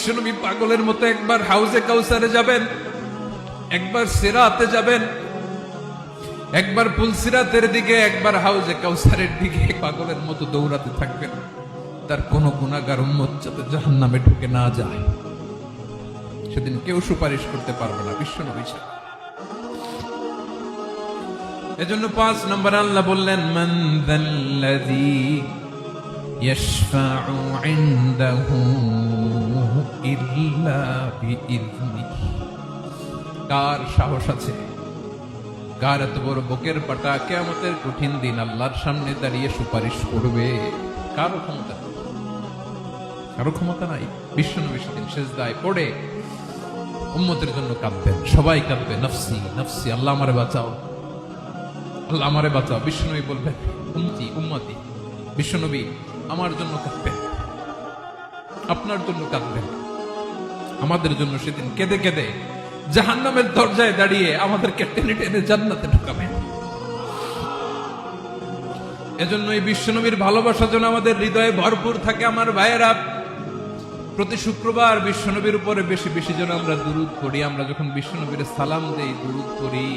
বিশ্বনবী পাগলের মতো একবার হাউজে কাউসারে যাবেন, একবার সিরাতে যাবেন, একবার পুলসিরাতের দিকে, একবার হাউজে কাউসারের দিকে পাগলের মতো দৌড়াতে থাকবেন। তার কোন গুনাহগার উম্মত যাতে জাহান্নামে ঢুকে না যায়, সেদিন কেউ সুপারিশ করতে পারবে না বিশ্বনবী ছাড়া। এজন্য ৫ নম্বর আল্লাহ বললেন, মান যাল্লাযী ইয়াশফাউ ইনদাহু ইল্লা বিইযনিহি। কার সাহস আছে, কার এত বড় বুকের পাটা কিয়ামতের কঠিন দিন আল্লাহর সামনে দাঁড়িয়ে সুপারিশ করবে? কারো ক্ষমতা নেই, কারো ক্ষমতা নাই। বিশ্বনবী সেদিন সিজদায় পড়ে উম্মতের জন্য কাঁদবেন, সবাই কাঁদবে, নফসি নফসি, আল্লাহ আমারে বাঁচাও, আল্লাহ আমারে বাঁচাও। বিশ্বনবী বলবেন, উম্মতি উম্মতি। বিশ্বনবী আমার জন্য কাঁদবেন, আপনার জন্য কাঁদবেন, আমাদের জন্য সেদিন কেঁদে কেঁদে জাহান্নামের দরজায় দাঁড়িয়ে আমাদেরকে টেনে টেনে জান্নাতে ঢুকাবেন। এজন্য এই বিশ্বনবীর ভালোবাসা যেন আমাদের হৃদয়ে ভরপুর থাকে। আমার ভাইয়েরা, প্রতি শুক্রবার বিশ্বনবীর উপরে বেশি বেশি যেন আমরা দুরূদ পড়ি। আমরা যখন বিশ্বনবীর সালাম দেই, দুরূদ পড়ি,